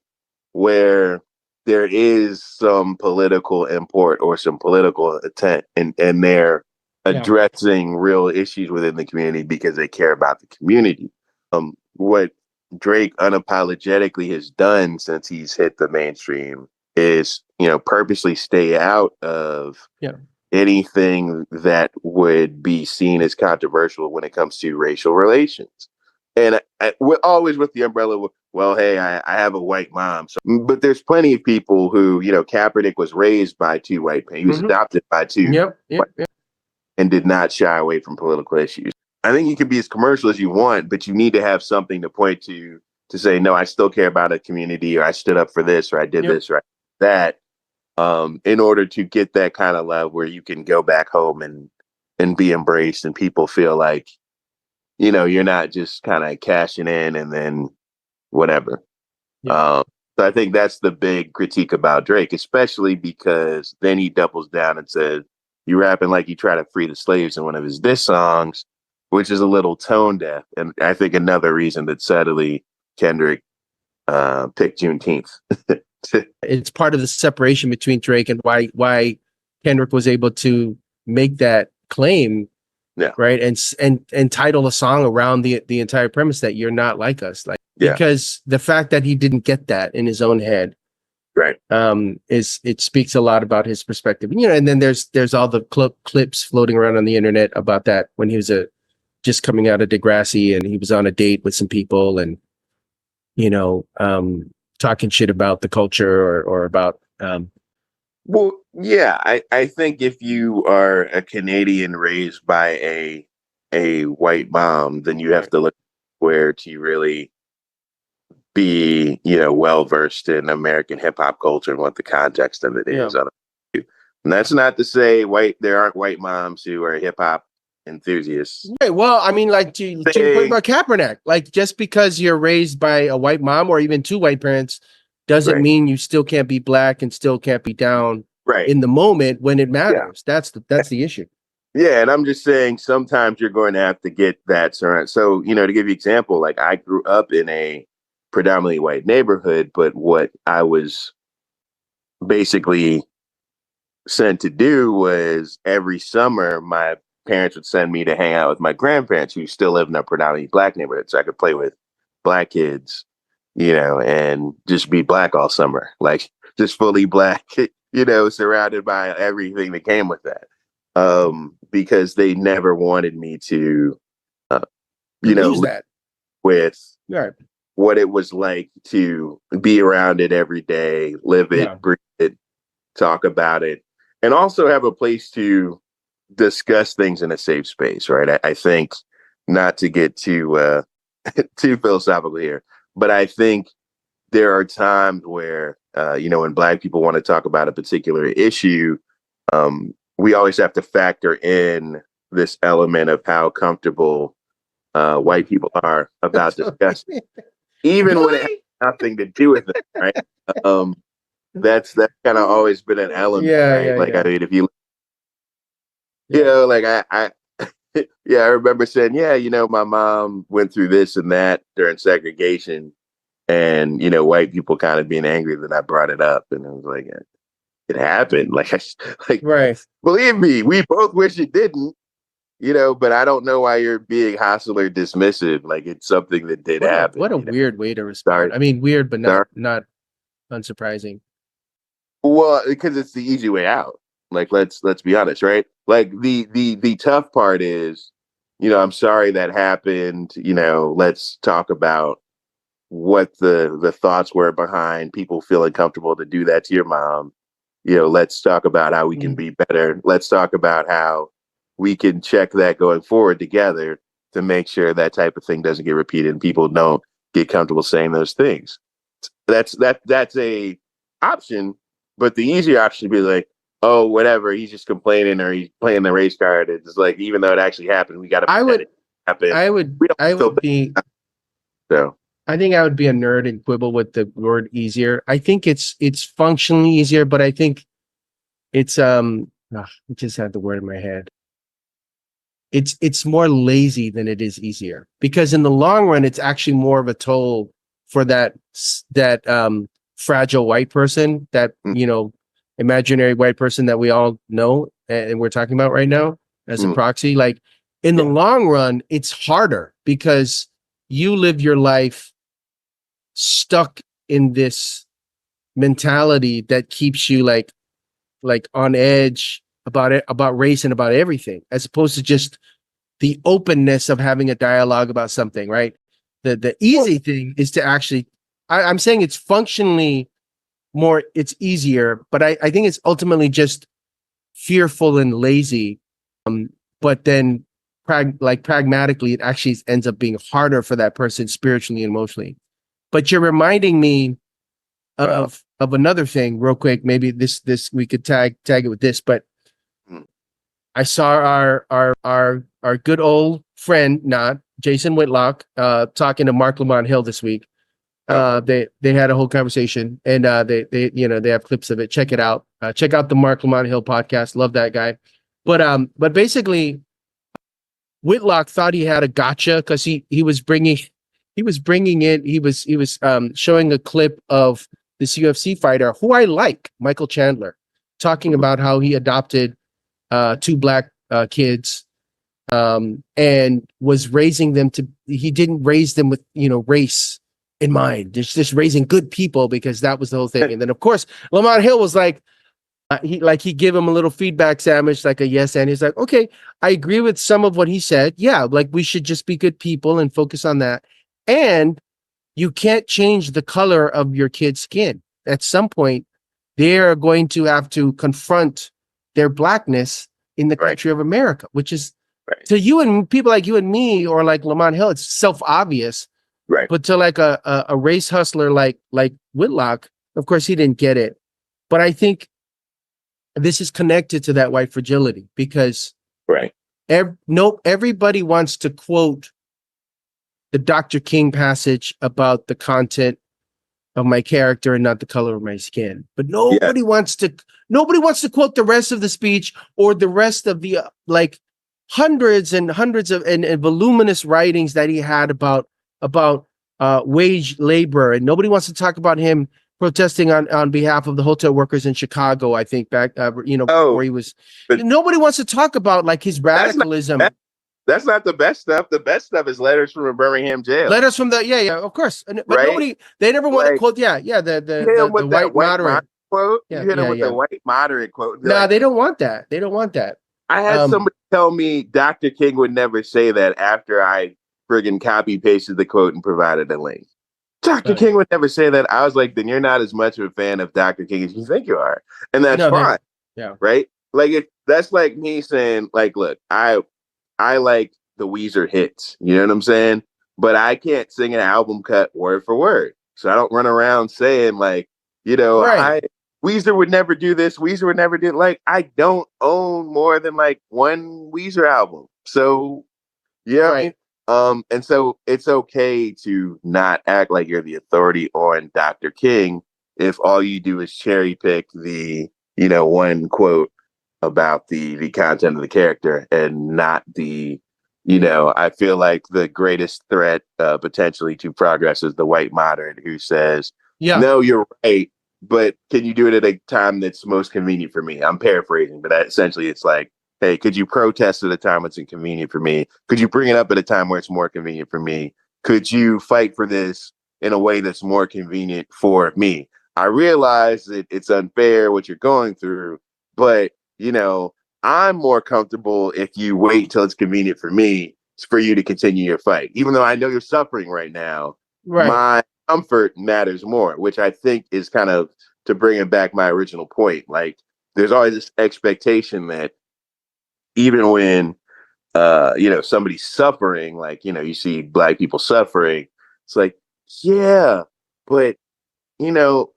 Where there is some political import or some political intent, and they're addressing real issues within the community because they care about the community. What Drake unapologetically has done since he's hit the mainstream is, you know, purposely stay out of anything that would be seen as controversial when it comes to racial relations. And we're always with the umbrella of, well, hey, I have a white mom. So, but there's plenty of people who, you know, Kaepernick was raised by two white parents. He was adopted by two and did not shy away from political issues. I think you can be as commercial as you want, but you need to have something to point to say, no, I still care about a community, or I stood up for this, or I did this, or I did that. In order to get that kind of love where you can go back home and be embraced and people feel like, you know, you're not just kind of cashing in and then whatever. So I think that's the big critique about Drake, especially because then he doubles down and says, you rapping like you try to free the slaves in one of his diss songs, which is a little tone deaf. And I think another reason that subtly Kendrick picked Juneteenth. It's part of the separation between Drake and why Kendrick was able to make that claim, right? And title a song around the entire premise that you're not like us, like because the fact that he didn't get that in his own head, right? It speaks a lot about his perspective, you know. And then there's all the clips floating around on the internet about that when he was just coming out of Degrassi and he was on a date with some people and, you know, talking shit about the culture or about well, yeah, I think if you are a Canadian raised by a white mom, then you have to look where to really be, you know, well versed in American hip hop culture and what the context of it is. And that's not to say there aren't white moms who are hip hop enthusiasts. Right. Well, I mean, like to your point about Kaepernick, like just because you're raised by a white mom or even two white parents doesn't mean you still can't be Black and still can't be down in the moment when it matters. That's the issue. Yeah, and I'm just saying sometimes you're going to have to get that surround. So, you know, to give you an example, like I grew up in a predominantly white neighborhood, but what I was basically sent to do was every summer my parents would send me to hang out with my grandparents who still live in a predominantly Black neighborhood, so I could play with Black kids, you know, and just be Black all summer, like just fully Black, you know, surrounded by everything that came with that. Because they never wanted me to, you know, that with what it was like to be around it every day, live it, breathe it, talk about it. and also have a place to discuss things in a safe space, right? I think, not to get too too philosophical here, but I think there are times where when Black people want to talk about a particular issue, we always have to factor in this element of how comfortable white people are about discussing, even when it has nothing to do with it, right? That's kind of always been an element, right? Like, I mean, if you, like I yeah, I remember saying, my mom went through this and that during segregation, and white people kind of being angry that I brought it up, and I was like, it happened. Like, Right. Believe me, we both wish it didn't. But I don't know why you're being hostile or dismissive. Like, it's something that did happen. What a weird way to respond. I mean, weird, but not unsurprising. Well, because it's the easy way out. Like, let's be honest, right? Like, the tough part is, I'm sorry that happened. Let's talk about what the thoughts were behind people feeling comfortable to do that to your mom. Let's talk about how we can be better. Let's talk about how we can check that going forward together to make sure that type of thing doesn't get repeated and people don't get comfortable saying those things. That's a option, but the easier option would be like, oh, whatever, he's just complaining or he's playing the race card. It's like, even though it actually happened, we got to. I would be. So I think I would be a nerd and quibble with the word easier. I think it's functionally easier, but I think it's I just had the word in my head. It's more lazy than it is easier, because in the long run, it's actually more of a toll for that fragile white person, that imaginary white person that we all know and we're talking about right now as a proxy. Like, in the long run, it's harder because you live your life stuck in this mentality that keeps you like on edge about race and about everything, as opposed to just the openness of having a dialogue about something, right? The easy thing is to actually, I'm saying it's functionally more, it's easier, but I think it's ultimately just fearful and lazy. But then pragmatically, it actually ends up being harder for that person spiritually and emotionally. But you're reminding me of another thing real quick. Maybe this we could tag it with this, but I saw our good old friend, not Jason Whitlock, talking to Mark Lamont Hill this week. They had a whole conversation, and they have clips of it. Check it out. Check out the Mark Lamont Hill podcast. Love that guy. But basically, Whitlock thought he had a gotcha because he was bringing in, he was showing a clip of this UFC fighter who I like, Michael Chandler, talking about how he adopted 2 black kids, and was raising them he didn't raise them with race in mind, just raising good people, because that was the whole thing. And then of course Lamont Hill was like, he gave him a little feedback sandwich, like a yes, and he's like, okay, I agree with some of what he said. Yeah, like, we should just be good people and focus on that. And you can't change the color of your kid's skin. At some point, they're going to have to confront their blackness in the country of America, which is to you and people like you and me, or like Lamont Hill, it's self-obvious. Right. But to like a race hustler like Whitlock, of course, he didn't get it. But I think this is connected to that white fragility, because everybody wants to quote the Dr. King passage about the content of my character and not the color of my skin. But nobody wants to quote the rest of the speech, or the rest of the hundreds and hundreds of and voluminous writings that he had about wage labor. And nobody wants to talk about him protesting on behalf of the hotel workers in Chicago, I think, back where he was. Nobody wants to talk about like his radicalism. That's not the best stuff. The best stuff is letters from a Birmingham jail. Letters from of course. But they never want to quote, the white moderate quote. You hit him with the white moderate quote. No, they don't want that. They don't want that. I had somebody tell me Dr. King would never say that after I friggin' copy pasted the quote and provided a link. Dr. King would never say that. I was like, then you're not as much of a fan of Dr. King as you think you are. And that's fine. Yeah. Right? Like that's like me saying, like, look, I like the Weezer hits. You know what I'm saying? But I can't sing an album cut word for word. So I don't run around saying like, Right. I Weezer would never do this. Weezer would never do like I don't own more than like one Weezer album. So you know what I Right. mean? And so it's okay to not act like you're the authority on Dr. King if all you do is cherry pick the, one quote about the content of the character and not the, I feel like the greatest threat potentially to progress is the white moderate who says, Yeah. no, you're right, but can you do it at a time that's most convenient for me? I'm paraphrasing, but essentially it's like, hey, could you protest at a time that's inconvenient for me? Could you bring it up at a time where it's more convenient for me? Could you fight for this in a way that's more convenient for me? I realize that it's unfair what you're going through, but I'm more comfortable if you wait till it's convenient for me for you to continue your fight. Even though I know you're suffering right now, Right. my comfort matters more, which I think is kind of to bring it back my original point. Like there's always this expectation that even when somebody's suffering, like you see black people suffering, it's like, yeah, but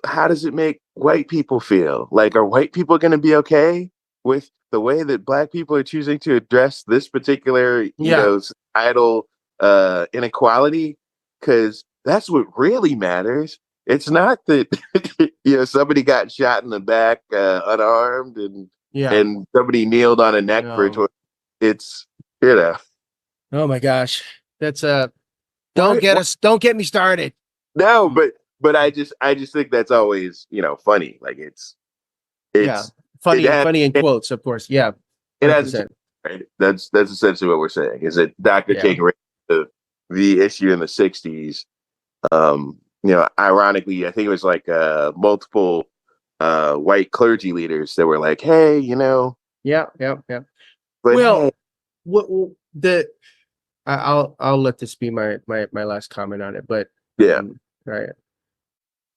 how does it make white people feel? Like, are white people going to be okay with the way that black people are choosing to address this particular Yeah. societal inequality? Because that's what really matters. It's not that somebody got shot in the back unarmed and Yeah. somebody kneeled on a neck for No. it's you know Oh my gosh. That's why, why don't get me started. no, but I just think that's always funny. Like Yeah. it's it Funny, has funny in quotes, of course. Yeah. it has 100%. right. That's essentially what we're saying. Is that Dr. Yeah. King raised the issue in the '60s? Ironically, I think it was like multiple white clergy leaders that were like, hey, Yeah. Yeah. Yeah. but hey, Well, what the I'll let this be my last comment on it. But yeah, right.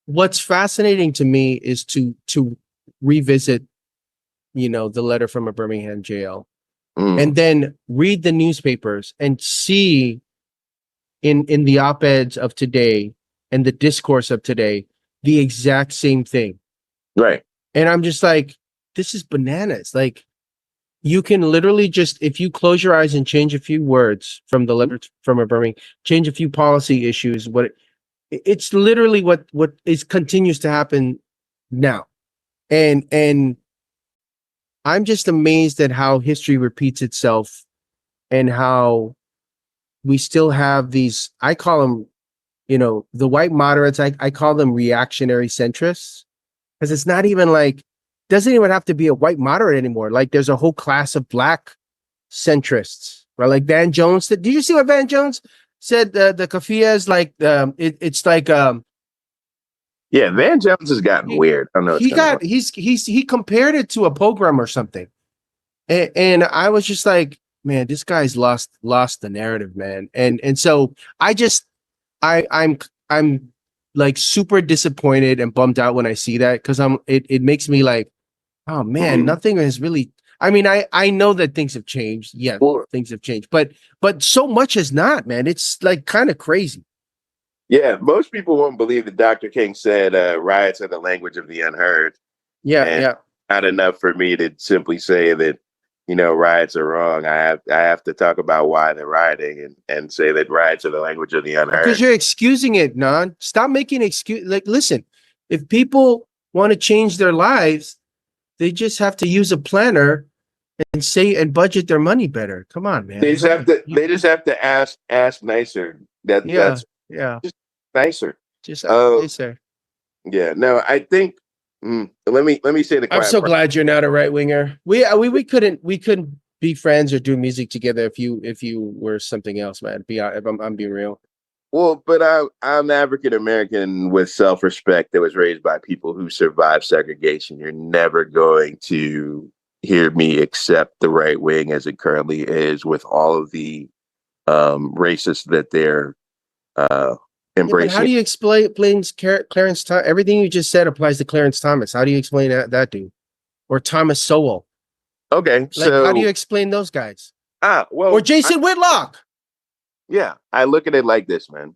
What's fascinating to me is to revisit, the letter from a Birmingham jail, mm, and then read the newspapers and see in the op-eds of today and the discourse of today the exact same thing. right. And I'm just like, this is bananas. Like, you can literally just, if you close your eyes and change a few words from the letter from a Birmingham, change a few policy issues, it's literally what is continues to happen now. And I'm just amazed at how history repeats itself and how we still have these, I call them, the white moderates, I call them reactionary centrists, because it's not even like, doesn't even have to be a white moderate anymore. Like there's a whole class of black centrists, right? Like Van Jones. Did you see what Van Jones said? The kafia is like, it's like, Yeah, Van Jones has gotten he, weird. I don't know what's he going on. got, he compared it to a pogrom or something. And I was just like, man, this guy's lost the narrative, man. And so I just, I'm like super disappointed and bummed out when I see that, because it makes me like, oh man, nothing has really. I mean, I know that things have changed. Yeah, Well, things have changed, but so much has not, man. It's like kind of crazy. yeah, most people won't believe that Dr. King said riots are the language of the unheard. Yeah, And yeah. not enough for me to simply say that, riots are wrong. I have to talk about why they're rioting and say that riots are the language of the Because unheard. you're excusing it, non. Stop making excuse. Like, listen, if people want to change their lives, they just have to use a planner and say and budget their money better. Come on, man. They just have to ask nicer. Yeah, That's yeah. just nicer. Just Uh hey, sir. yeah, no, I think let me say the I'm quiet so part. glad you're not a right winger. We couldn't be friends or do music together if you were something else, man. If I'm being real. Well, but I'm African American with self respect that was raised by people who survived segregation. You're never going to hear me accept the right wing as it currently is, with all of the racists that they're uh, Yeah, but how embracing. do you explain Clarence Thomas? Everything you just said applies to Clarence Thomas. How do you explain that dude? or Thomas Sowell. Okay, Like, so how do you explain those guys? well, Or Jason Whitlock. Yeah, I look at it like this, man.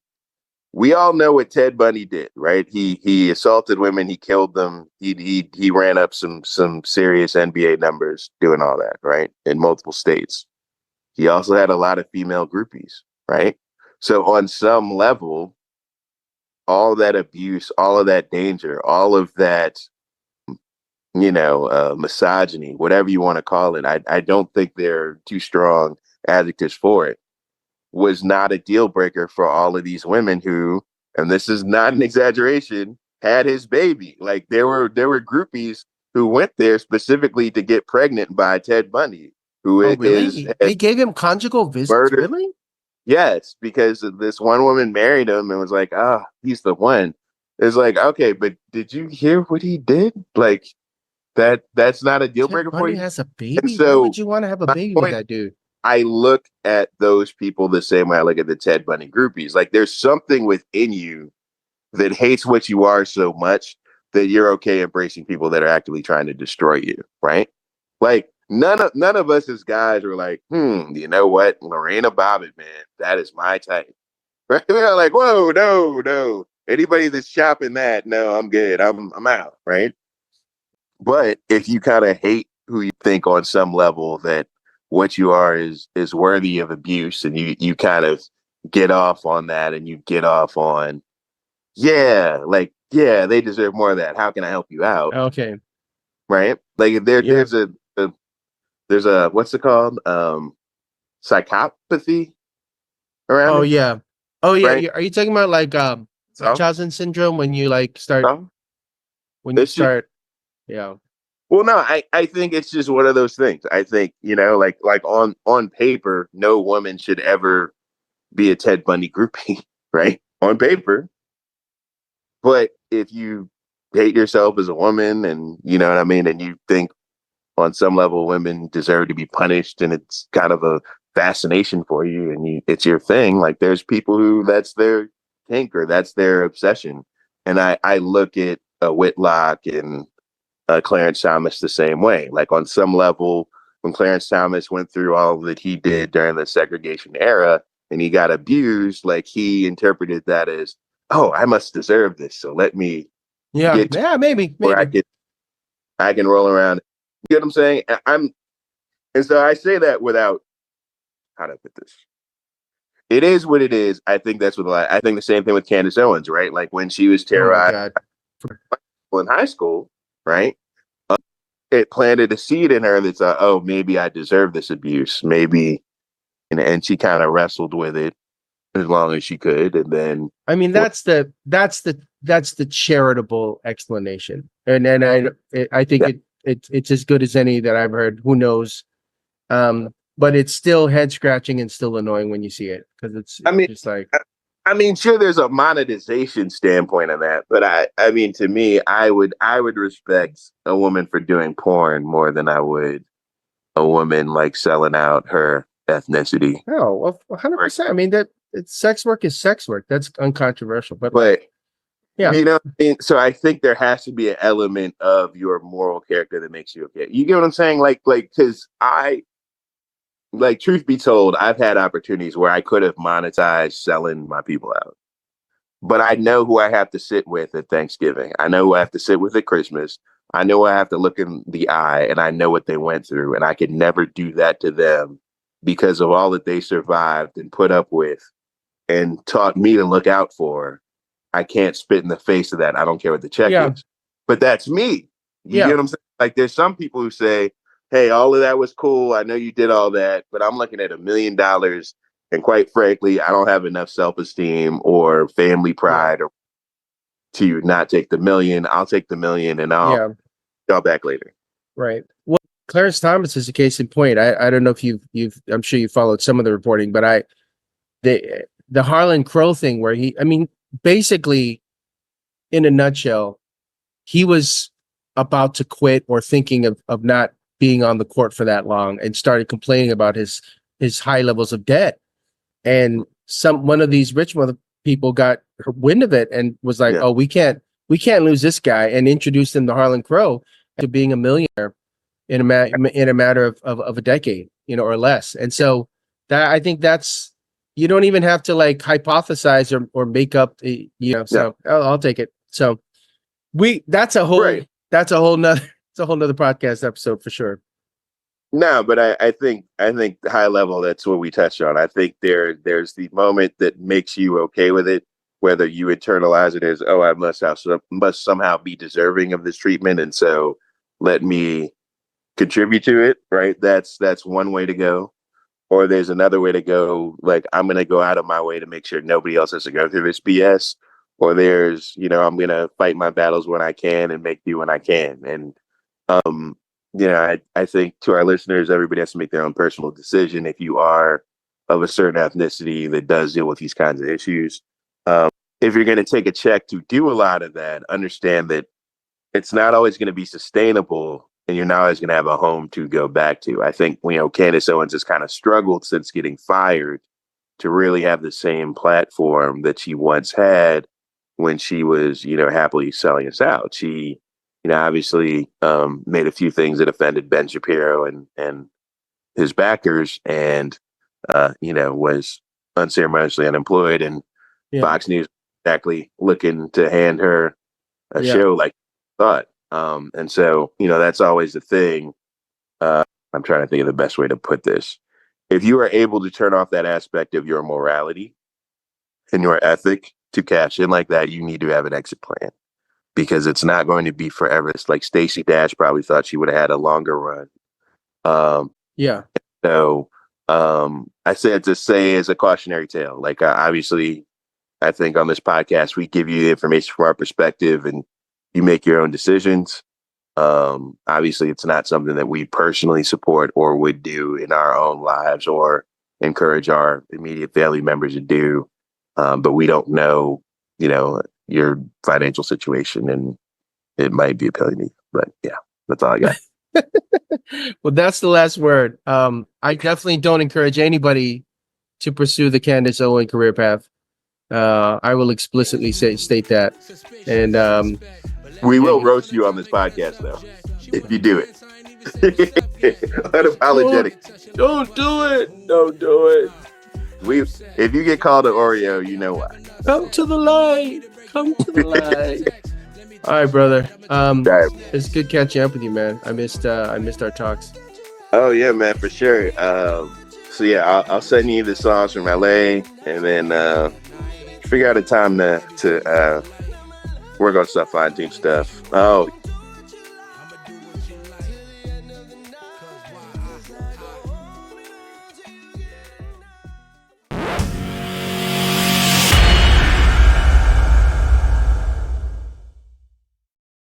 We all know what Ted Bundy did, right? He assaulted women, he killed them, he ran up some serious NBA numbers doing all that, right? In multiple states. He also had a lot of female groupies, right? So on some level, all that abuse, all of that danger, all of that, misogyny, whatever you want to call it, I don't think they're too strong adjectives for it, was not a deal breaker for all of these women who, and this is not an exaggeration, had his baby. Like there were groupies who went there specifically to get pregnant by Ted Bundy, who Really? They gave him conjugal visits? murdered. Really? Yes, because this one woman married him and was like, he's the one. It's like, okay, but did you hear what he did? Like that's not a deal Ted breaker for Bundy you. has a And baby? Why so would you want to have a my baby with point, that dude? I look at those people the same way I look at the Ted Bundy groupies. Like there's something within you that hates what you are so much that you're okay embracing people that are actively trying to destroy you, right? Like none of us as guys are like, you know what, Lorena Bobbitt, man, that is my type, right? We're like, whoa, no. Anybody that's chopping that, no, I'm good. I'm out, right? But if you kind of hate who you think on some level that what you are is worthy of abuse, and you kind of get off on that, and you get off on, they deserve more of that. How can I help you out? Okay. Right? Like if there's a what's it called? Psychopathy around Oh it, yeah. Oh yeah. right? Are you talking about like So, Munchausen syndrome when you like start so when you this shit. start yeah. Well, no, I think it's just one of those things. I think, like on paper, no woman should ever be a Ted Bundy groupie, right? On paper. But if you hate yourself as a woman and you know what I mean, and you think on some level women deserve to be punished and it's kind of a fascination for you and it's your thing, like there's people who that's their kink or that's their obsession. And I look at Whitlock and Clarence Thomas the same way. Like on some level, when Clarence Thomas went through all that he did during the segregation era and he got abused, like he interpreted that as, oh, I must deserve this. So let me Yeah. get to Yeah, maybe. where I can roll around. You know what I'm saying? And so I say that without, how to put this. It is what it is. I think that's what I think the same thing with Candace Owens, right? Like when she was Oh my terrorized God. in high school, right? It planted a seed in her that's oh, maybe I deserve this abuse, maybe, and she kind of wrestled with it as long as she could, and then I mean, that's the charitable explanation, and I think it's as good as any that I've heard. Who knows? But it's still head scratching and still annoying when you see it because it's just like. I mean, sure, there's a monetization standpoint on that, but I mean, to me, I would respect a woman for doing porn more than I would a woman like selling out her ethnicity. Oh, well, 100%. I mean, sex work is sex work. That's uncontroversial. But yeah, you know, so I think there has to be an element of your moral character that makes you okay. You get what I'm saying? Like, because truth be told, I've had opportunities where I could have monetized selling my people out. But I know who I have to sit with at Thanksgiving. I know who I have to sit with at Christmas. I know I have to look in the eye and I know what they went through. And I could never do that to them because of all that they survived and put up with and taught me to look out for. I can't spit in the face of that. I don't care what the check is. But that's me. You get what I'm saying? Like there's some people who say, hey, all of that was cool. I know you did all that, but I'm looking at $1 million. And quite frankly, I don't have enough self-esteem or family pride or to not take the million. I'll take the million and I'll back later. Right. Well, Clarence Thomas is a case in point. I don't know if you've I'm sure you followed some of the reporting, but the Harlan Crow thing where basically in a nutshell, he was about to quit or thinking of not being on the court for that long and started complaining about his high levels of debt. And one of these rich mother people got wind of it and was like, oh, we can't lose this guy, and introduced him to Harlan Crow to being a millionaire in a matter of a decade, or less. And so I think that's, you don't even have to like hypothesize or make up, so I'll take it. So that's a whole nother podcast episode for sure. No, but I think high level, that's what we touched on. I think there's the moment that makes you okay with it, whether you internalize it as, oh, I must somehow be deserving of this treatment, and so let me contribute to it, right? That's one way to go. Or there's another way to go, like, I'm going to go out of my way to make sure nobody else has to go through this BS. Or there's, I'm going to fight my battles when I can and make do when I can. And, I think to our listeners, everybody has to make their own personal decision. If you are of a certain ethnicity that does deal with these kinds of issues, if you're going to take a check to do a lot of that, understand that it's not always going to be sustainable, and you're not always going to have a home to go back to. I think, Candace Owens has kind of struggled since getting fired to really have the same platform that she once had when she was, happily selling us out. She, obviously made a few things that offended Ben Shapiro and his backers, and, was unceremoniously unemployed. And Fox News exactly looking to hand her a show like thought. And so, that's always the thing. I'm trying to think of the best way to put this. If you are able to turn off that aspect of your morality and your ethic to cash in like that, you need to have an exit plan, because it's not going to be forever. It's like Stacey Dash probably thought she would have had a longer run. So I said to say as a cautionary tale, like, obviously, I think on this podcast, we give you the information from our perspective and you make your own decisions. Obviously, it's not something that we personally support or would do in our own lives or encourage our immediate family members to do. But we don't know, your financial situation, and it might be appealing to you. But yeah, that's all I got. Well, that's the last word. I definitely don't encourage anybody to pursue the Candace Owens career path. I will explicitly state that. And we will roast you on this podcast, though, if you do it. Unapologetic. Don't do it. Don't do it. If you get called an Oreo, you know why. Come to the light. Come to the light. All right, brother. It's good catching up with you, man. I missed our talks. Oh yeah, man, for sure. So yeah, I'll send you the songs from LA, and then figure out a time to work on stuff, fine tune stuff. Oh,